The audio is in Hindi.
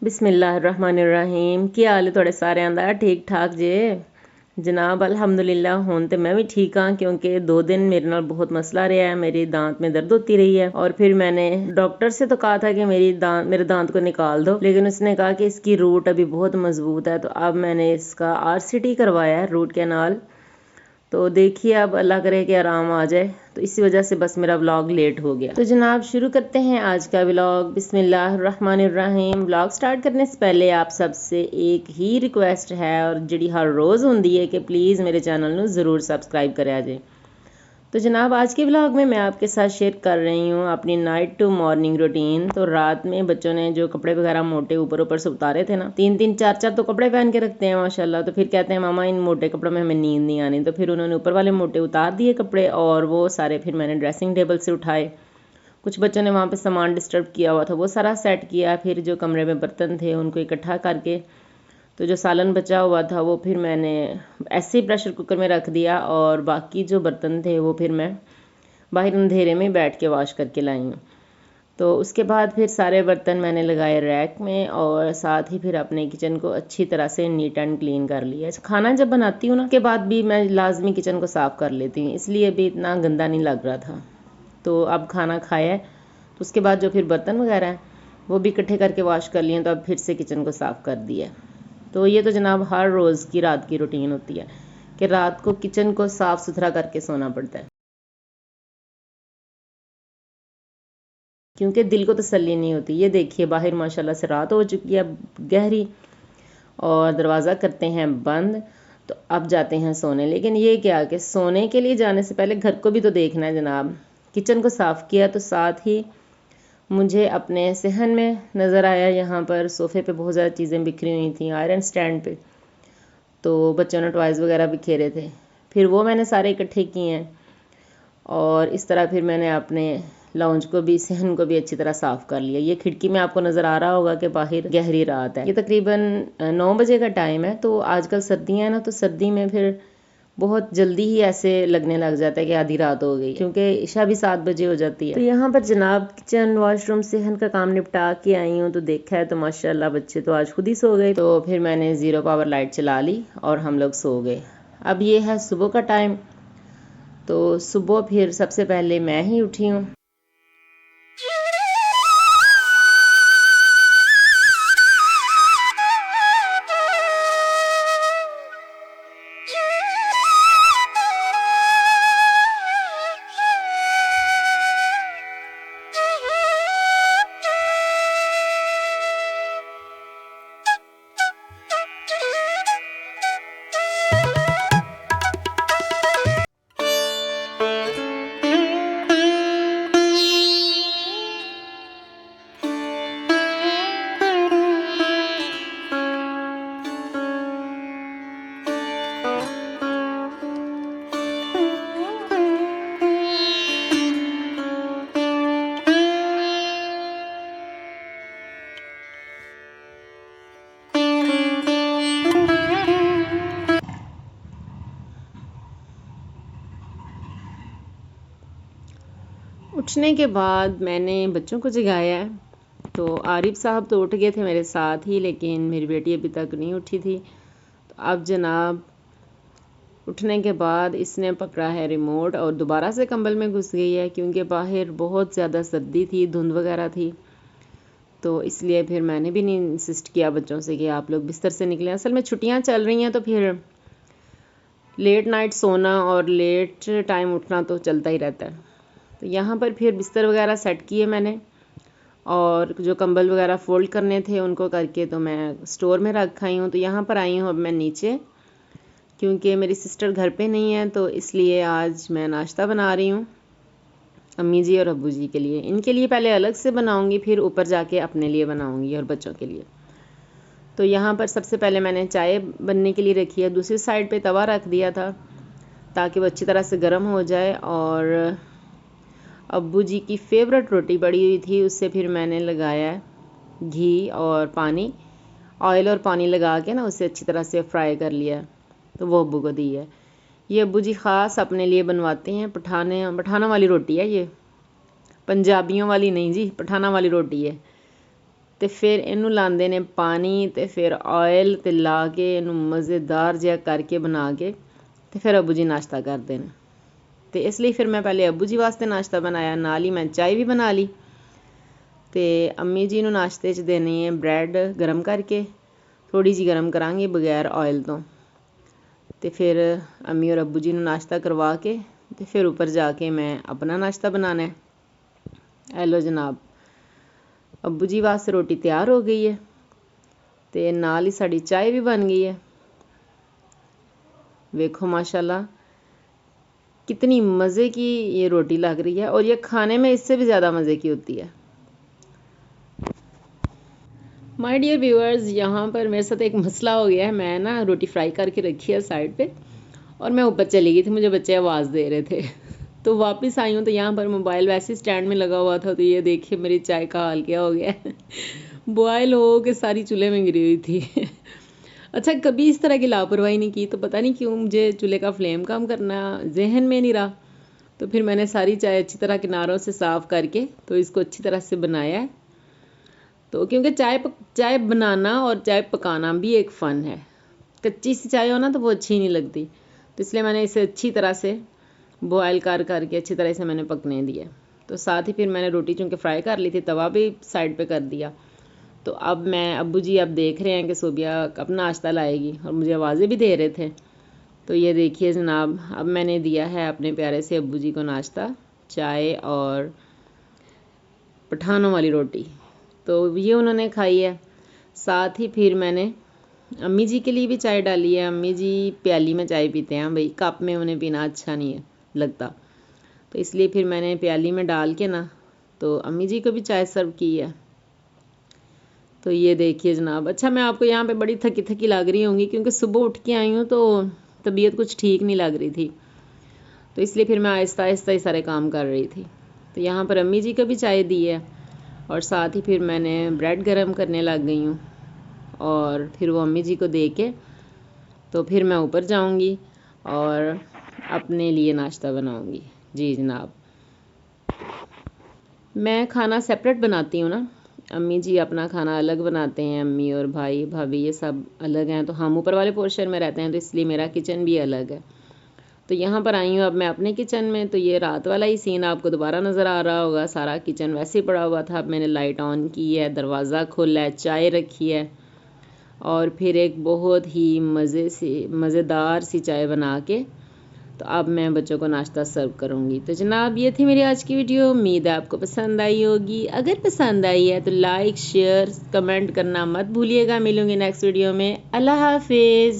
बिस्मिल्लाहिर्रहमानिर्रहीम। की हाल है थोड़े सारे दा? ठीक ठाक जे जनाब? अल्हम्दुलिल्लाह हुण ते मैं भी ठीक हाँ, क्योंकि 2 दिन मेरे नाल बहुत मसला रहा है। मेरी दांत में दर्द होती रही है और फिर मैंने डॉक्टर से तो कहा था कि मेरे दांत को निकाल दो, लेकिन उसने कहा कि इसकी रूट अभी बहुत मजबूत है। तो अब मैंने इसका RCT करवाया है, रूट कैनाल। तो देखिए अब अल्लाह करे कि आराम आ जाए। तो इसी वजह से बस मेरा व्लॉग लेट हो गया। तो जनाब शुरू करते हैं आज का व्लॉग। बिस्मिल्लाहिर्रहमानिर्रहीम। व्लॉग स्टार्ट करने से पहले आप सबसे एक ही रिक्वेस्ट है, और जिहड़ी हर रोज़ होंदी है, कि प्लीज़ मेरे चैनल नू ज़रूर सब्सक्राइब करा जे। तो जनाब आज के व्लॉग में मैं आपके साथ शेयर कर रही हूँ अपनी नाइट टू मॉर्निंग रूटीन। तो रात में बच्चों ने जो कपड़े वगैरह मोटे ऊपर ऊपर से उतारे थे ना, 3-3 4-4 तो कपड़े पहन के रखते हैं माशाल्लाह। तो फिर कहते हैं मामा इन मोटे कपड़ों में हमें नींद नहीं आनी। तो फिर उन्होंने ऊपर वाले मोटे उतार दिए कपड़े, और वो सारे फिर मैंने ड्रेसिंग टेबल से उठाए। कुछ बच्चों ने वहाँ पे सामान डिस्टर्ब किया हुआ था, वो सारा सेट किया। फिर जो कमरे में बर्तन थे उनको इकट्ठा करके, तो जो सालन बचा हुआ था वो फिर मैंने ऐसे ही प्रेशर कुकर में रख दिया, और बाकी जो बर्तन थे वो फिर मैं बाहर अंधेरे में बैठ के वॉश करके लाई हूँ। तो उसके बाद फिर सारे बर्तन मैंने लगाए रैक में, और साथ ही फिर अपने किचन को अच्छी तरह से नीट एंड क्लीन कर लिया। खाना जब बनाती हूँ ना, के बाद भी मैं लाजमी किचन को साफ़ कर लेती हूँ, इसलिए भी इतना गंदा नहीं लग रहा था। तो अब खाना खाया है, तो उसके बाद जो फिर बर्तन वगैरह हैं वो भी इकट्ठे करके वॉश कर लिए। तो अब फिर से किचन को साफ़ कर दिया। तो ये तो जनाब हर रोज़ की रात की रूटीन होती है कि रात को किचन को साफ़ सुथरा करके सोना पड़ता है, क्योंकि दिल को तसल्ली नहीं होती। ये देखिए बाहर माशाल्लाह से रात हो चुकी है गहरी, और दरवाज़ा करते हैं बंद। तो अब जाते हैं सोने। लेकिन ये क्या कि सोने के लिए जाने से पहले घर को भी तो देखना है जनाब। किचन को साफ़ किया, तो साथ ही मुझे अपने सहन में नज़र आया, यहाँ पर सोफ़े पे बहुत ज़्यादा चीज़ें बिखरी हुई थी आयरन स्टैंड पे। तो बच्चों ने टॉयज़ वगैरह बिखेरे थे, फिर वो मैंने सारे इकट्ठे किए हैं। और इस तरह फिर मैंने अपने लाउंज को भी, सहन को भी अच्छी तरह साफ़ कर लिया। ये खिड़की में आपको नज़र आ रहा होगा कि बाहर गहरी रात है। ये तकरीबन 9 बजे का टाइम है। तो आजकल सर्दियाँ हैं ना, तो सर्दी में फिर बहुत जल्दी ही ऐसे लगने लग जाता है कि आधी रात हो गई, क्योंकि इशा भी 7 बजे हो जाती है। तो यहाँ पर जनाब किचन वॉशरूम सहन का काम निपटा के आई हूँ। तो देखा है तो माशाल्लाह बच्चे तो आज खुद ही सो गए। तो फिर मैंने ज़ीरो पावर लाइट चला ली और हम लोग सो गए। अब ये है सुबह का टाइम। तो सुबह फिर सबसे पहले मैं ही उठी हूँ। उठने के बाद मैंने बच्चों को जगाया है। तो आरिफ साहब तो उठ गए थे मेरे साथ ही, लेकिन मेरी बेटी अभी तक नहीं उठी थी। तो अब जनाब उठने के बाद इसने पकड़ा है रिमोट और दोबारा से कंबल में घुस गई है, क्योंकि बाहर बहुत ज़्यादा सर्दी थी, धुंध वगैरह थी। तो इसलिए फिर मैंने भी नहीं इंसिस्ट किया बच्चों से कि आप लोग बिस्तर से निकलें। असल में छुट्टियां चल रही हैं, तो फिर लेट नाइट सोना और लेट टाइम उठना तो चलता ही रहता है। तो यहाँ पर फिर बिस्तर वगैरह सेट किए मैंने, और जो कंबल वगैरह फ़ोल्ड करने थे उनको करके तो मैं स्टोर में रख आई हूँ। तो यहाँ पर आई हूँ अब मैं नीचे, क्योंकि मेरी सिस्टर घर पे नहीं है। तो इसलिए आज मैं नाश्ता बना रही हूँ अम्मी जी और अब्बू जी के लिए। इनके लिए पहले अलग से बनाऊँगी, फिर ऊपर जाके अपने लिए बनाऊँगी और बच्चों के लिए। तो यहाँ पर सबसे पहले मैंने चाय बनने के लिए रखी है। दूसरी साइड पे तवा रख दिया था ताकि वो अच्छी तरह से गर्म हो जाए। और अब्बू जी की फेवरेट रोटी पड़ी हुई थी, उससे फिर मैंने लगाया घी और पानी, ऑयल और पानी लगा के ना उसे अच्छी तरह से फ्राई कर लिया। तो वो अब्बू को दी है। ये अब्बू जी ख़ास अपने लिए बनवाते हैं। पठाना वाली रोटी है ये, पंजाबियों वाली नहीं जी, पठाना वाली रोटी है। ਤੇ ਫਿਰ ਇਹਨੂੰ ਲਾਉਂਦੇ ਨੇ ਪਾਣੀ ਤੇ ਫਿਰ ਆਇਲ ਤੇ ਲਾ ਕੇ ਇਹਨੂੰ ਮਜ਼ੇਦਾਰ ਜਿਹਾ ਕਰਕੇ ਬਣਾ ਕੇ ਤੇ ਫਿਰ ਅੱਬੂ ਜੀ ਨਾਸ਼ਤਾ ਕਰਦੇ ਨੇ। ਤੇ ਇਸ ਲਈ ਫਿਰ ਮੈਂ ਪਹਿਲੇ ਅੱਬੂ ਜੀ ਵਾਸਤੇ ਨਾਸ਼ਤਾ ਬਣਾਇਆ, ਨਾਲ ਹੀ ਮੈਂ ਚਾय ਵੀ ਬਣਾ ਲਈ। ਤੇ ਅੰਮੀ ਜੀ ਨੂੰ ਨਾਸ਼ਤੇ 'ਚ ਦੇਣੀ ਹੈ ਬ੍ਰੈਡ ਗਰਮ ਕਰਕੇ, ਥੋੜ੍ਹੀ ਜਿਹੀ ਗਰਮ ਕਰਾਂਗੇ ਬਗੈਰ ਆਇਲ ਤੋਂ। ਤੇ ਫਿਰ ਅੰਮੀ ਔਰ ਅੱਬੂ ਜੀ ਨੂੰ ਨਾਸ਼ਤਾ ਕਰਵਾ ਕੇ ਤੇ ਫਿਰ ਉੱਪਰ ਜਾ ਕੇ ਮੈਂ ਆਪਣਾ ਨਾਸ਼ਤਾ ਬਣਾਉਣਾ ਹੈ। ਇਹ ਲਓ ਜਨਾਬ, ਅੱਬੂ ਜੀ ਵਾਸਤੇ ਰੋਟੀ ਤਿਆਰ ਹੋ गई है ਤੇ ਨਾਲ ही साड़ी चाय भी बन गई है। देखो माशाल्लाह कितनी मज़े की ये रोटी लग रही है, और ये खाने में इससे भी ज़्यादा मज़े की होती है। माय डियर व्यूअर्स, यहाँ पर मेरे साथ एक मसला हो गया है। मैं ना रोटी फ्राई करके रखी है साइड पे, और मैं ऊपर चली गई थी, मुझे बच्चे आवाज़ दे रहे थे तो वापस आई हूँ तो यहाँ पर मोबाइल वैसे ही स्टैंड में लगा हुआ था। तो ये देखिए मेरी चाय का हाल क्या हो गया है बॉयल हो के सारी चूल्हे में गिरी हुई थी अच्छा, कभी इस तरह की लापरवाही नहीं की, तो पता नहीं क्यों मुझे चूल्हे का फ्लेम कम करना जहन में नहीं रहा। तो फिर मैंने सारी चाय अच्छी तरह किनारों से साफ़ करके तो इसको अच्छी तरह से बनाया है। तो क्योंकि चाय बनाना और चाय पकाना भी एक फ़न है। कच्ची सी चाय हो ना तो वो अच्छी नहीं लगती, तो इसलिए मैंने इसे अच्छी तरह से बॉयल करके अच्छी तरह से मैंने पकने दिया। तो साथ ही फिर मैंने रोटी चूँकि फ्राई कर ली थी, तवा भी साइड पे कर दिया। तो अब मैं अब्बू जी अब देख रहे हैं कि सोबिया कब नाश्ता लाएगी, और मुझे आवाज़ें भी दे रहे थे। तो ये देखिए जनाब, अब मैंने दिया है अपने प्यारे से अब्बू जी को नाश्ता, चाय और पठानों वाली रोटी। तो ये उन्होंने खाई है। साथ ही फिर मैंने अम्मी जी के लिए भी चाय डाली है। अम्मी जी प्याली में चाय पीते हैं भाई, कप में उन्हें पीना अच्छा नहीं है लगता, तो इसलिए फिर मैंने प्याली में डाल के ना तो अम्मी जी को भी चाय सर्व की है। तो ये देखिए जनाब, अच्छा मैं आपको यहाँ पे बड़ी थकी थकी लग रही होंगी क्योंकि सुबह उठ के आई हूँ तो तबीयत कुछ ठीक नहीं लग रही थी, तो इसलिए फिर मैं आहिस्ता आहिस्ता ही सारे काम कर रही थी। तो यहाँ पर अम्मी जी को भी चाय दी है, और साथ ही फिर मैंने ब्रेड गरम करने लग गई हूँ, और फिर वो अम्मी जी को दे के तो फिर मैं ऊपर जाऊँगी और अपने लिए नाश्ता बनाऊँगी। जी जनाब, मैं खाना सेपरेट बनाती हूँ ना, अम्मी जी अपना खाना अलग बनाते हैं, अम्मी और भाई भाभी ये सब अलग हैं, तो हम ऊपर वाले पोर्शन में रहते हैं, तो इसलिए मेरा किचन भी अलग है। तो यहाँ पर आई हूँ अब मैं अपने किचन में। तो ये रात वाला ही सीन आपको दोबारा नज़र आ रहा होगा, सारा किचन वैसे ही पड़ा हुआ था। अब मैंने लाइट ऑन की है, दरवाज़ा खोला है, चाय रखी है, और फिर एक बहुत ही मज़ेदार सी चाय बना के तो अब मैं बच्चों को नाश्ता सर्व करूँगी। तो जनाब ये थी मेरी आज की वीडियो, उम्मीद है आपको पसंद आई होगी। अगर पसंद आई है तो लाइक शेयर कमेंट करना मत भूलिएगा। मिलूँगी नेक्स्ट वीडियो में। अल्लाह हाफिज़।